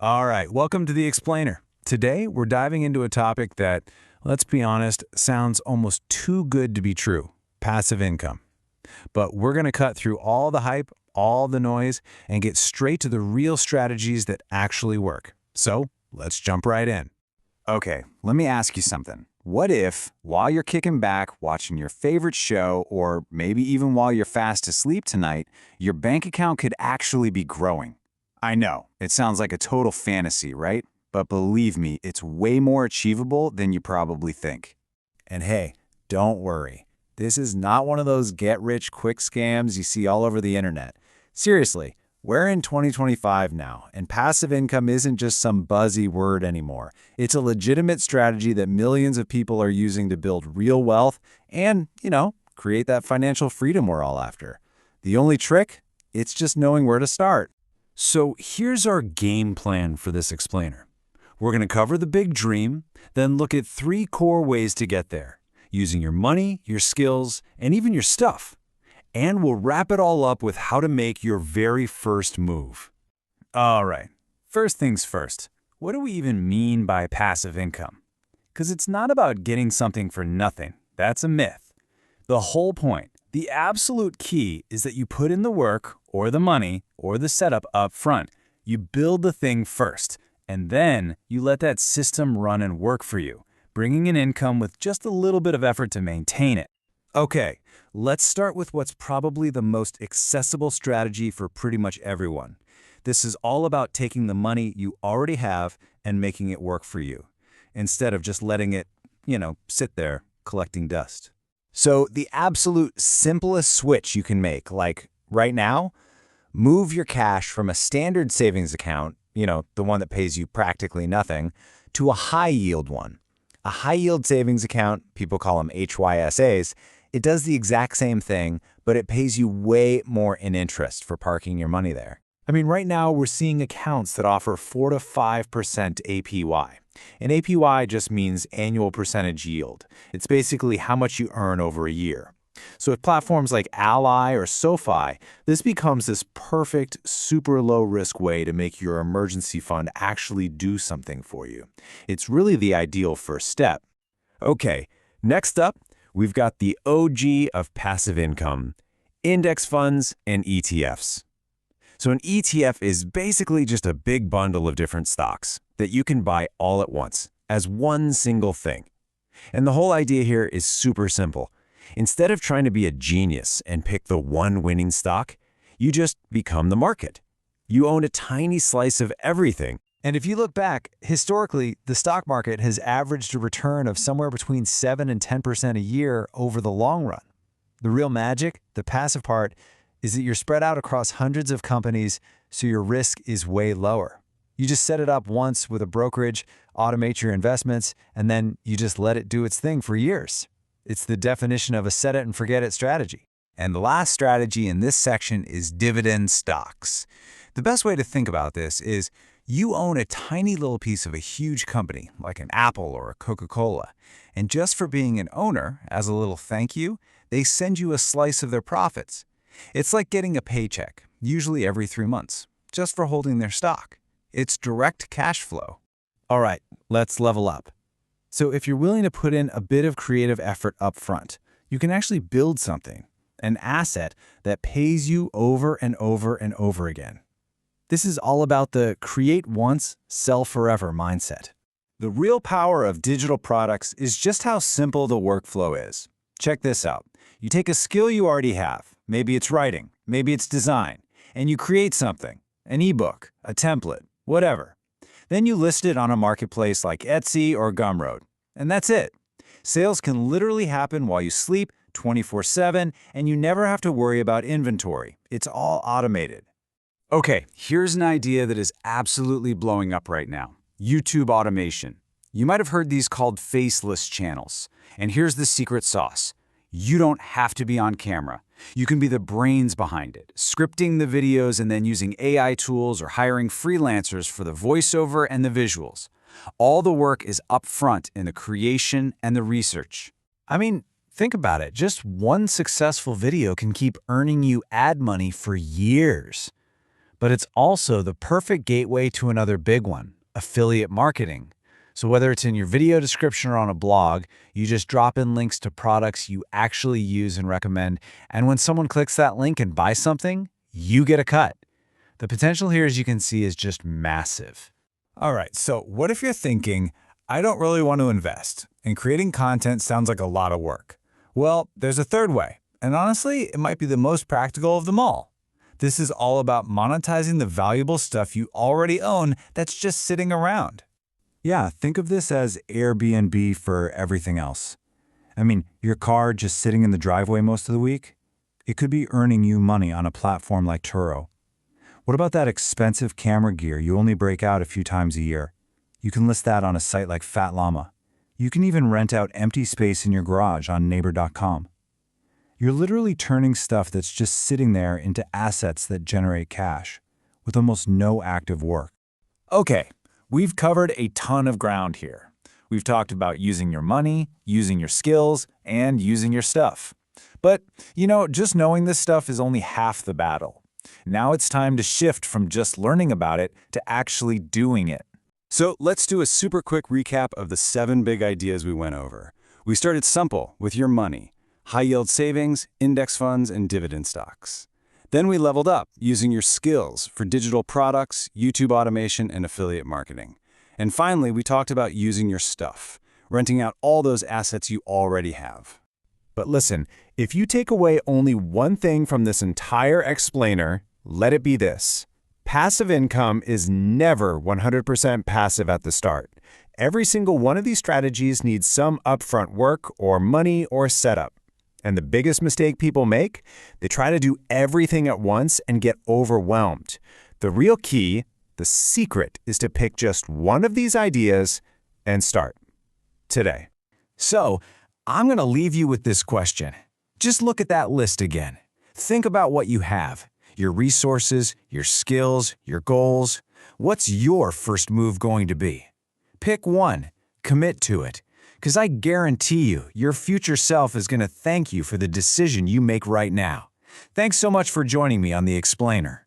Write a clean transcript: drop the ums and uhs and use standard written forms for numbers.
All right, welcome to The Explainer. Today, we're diving into a topic that, let's be honest, sounds almost too good to be true: passive income. But we're going to cut through all the hype, all the noise, and get straight to the real strategies that actually work. So, let's jump right in. Okay, let me ask you something. What if, while you're kicking back, watching your favorite show, or maybe even while you're fast asleep tonight, your bank account could actually be growing? I know, it sounds like a total fantasy, right? But believe me, it's way more achievable than you probably think. And hey, don't worry. This is not one of those get-rich-quick scams you see all over the internet. Seriously, we're in 2025 now, and passive income isn't just some buzzy word anymore. It's a legitimate strategy that millions of people are using to build real wealth and, create that financial freedom we're all after. The only trick? It's just knowing where to start. So here's our game plan for this explainer. We're going to cover the big dream, then look at 3 core ways to get there, using your money, your skills, and even your stuff. And we'll wrap it all up with how to make your very first move. All right, first things first. What do we even mean by passive income? Because it's not about getting something for nothing. That's a myth. The whole point, the absolute key, is that you put in the work, or the money, or the setup up front. You build the thing first, and then you let that system run and work for you, bringing in income with just a little bit of effort to maintain it. Okay, let's start with what's probably the most accessible strategy for pretty much everyone. This is all about taking the money you already have and making it work for you, instead of just letting it, sit there collecting dust. So the absolute simplest switch you can make, like right now, move your cash from a standard savings account, the one that pays you practically nothing, to a high-yield one. A high-yield savings account, people call them HYSAs, it does the exact same thing, but it pays you way more in interest for parking your money there. I mean, right now we're seeing accounts that offer 4 to 5% APY. And APY just means annual percentage yield. It's basically how much you earn over a year. So with platforms like Ally or SoFi, this becomes this perfect, super low-risk way to make your emergency fund actually do something for you. It's really the ideal first step. Okay, next up, we've got the OG of passive income: index funds and ETFs. So an ETF is basically just a big bundle of different stocks that you can buy all at once as one single thing. And the whole idea here is super simple. Instead of trying to be a genius and pick the one winning stock, you just become the market. You own a tiny slice of everything. And if you look back, historically, the stock market has averaged a return of somewhere between 7 and 10% a year over the long run. The real magic, the passive part, is that you're spread out across hundreds of companies, so your risk is way lower. You just set it up once with a brokerage, automate your investments, and then you just let it do its thing for years. It's the definition of a set-it-and-forget-it strategy. And the last strategy in this section is dividend stocks. The best way to think about this is you own a tiny little piece of a huge company, like an Apple or a Coca-Cola, and just for being an owner, as a little thank you, they send you a slice of their profits. It's like getting a paycheck, usually every 3 months, just for holding their stock. It's direct cash flow. All right, let's level up. So if you're willing to put in a bit of creative effort up front, you can actually build something, an asset that pays you over and over and over again. This is all about the create once, sell forever mindset. The real power of digital products is just how simple the workflow is. Check this out. You take a skill you already have, maybe it's writing, maybe it's design, and you create something, an ebook, a template, whatever. Then you list it on a marketplace like Etsy or Gumroad, and that's it. Sales can literally happen while you sleep 24/7, and you never have to worry about inventory. It's all automated. Okay, here's an idea that is absolutely blowing up right now: YouTube automation. You might have heard these called faceless channels. And here's the secret sauce. You don't have to be on camera. You can be the brains behind it, scripting the videos and then using AI tools or hiring freelancers for the voiceover and the visuals. All the work is up front in the creation and the research. I mean, think about it. Just one successful video can keep earning you ad money for years. But it's also the perfect gateway to another big one, affiliate marketing. So whether it's in your video description or on a blog, you just drop in links to products you actually use and recommend, and when someone clicks that link and buys something, you get a cut. The potential here, as you can see, is just massive. All right, so what if you're thinking, I don't really want to invest, and creating content sounds like a lot of work? Well, there's a third way, and honestly, it might be the most practical of them all. This is all about monetizing the valuable stuff you already own that's just sitting around. Yeah, think of this as Airbnb for everything else. I mean, your car just sitting in the driveway most of the week? It could be earning you money on a platform like Turo. What about that expensive camera gear you only break out a few times a year? You can list that on a site like Fat Llama. You can even rent out empty space in your garage on neighbor.com. You're literally turning stuff that's just sitting there into assets that generate cash, with almost no active work. Okay, we've covered a ton of ground here. We've talked about using your money, using your skills, and using your stuff. But, just knowing this stuff is only half the battle. Now it's time to shift from just learning about it to actually doing it. So let's do a super quick recap of the 7 big ideas we went over. We started simple with your money, high-yield savings, index funds, and dividend stocks. Then we leveled up using your skills for digital products, YouTube automation, and affiliate marketing. And finally, we talked about using your stuff, renting out all those assets you already have. But listen, if you take away only one thing from this entire explainer, let it be this. Passive income is never 100% passive at the start. Every single one of these strategies needs some upfront work or money or setup. And the biggest mistake people make? They try to do everything at once and get overwhelmed. The real key, the secret, is to pick just one of these ideas and start today. So, I'm going to leave you with this question. Just look at that list again. Think about what you have, your resources, your skills, your goals. What's your first move going to be? Pick one, commit to it. Because I guarantee you, your future self is going to thank you for the decision you make right now. Thanks so much for joining me on The Explainer.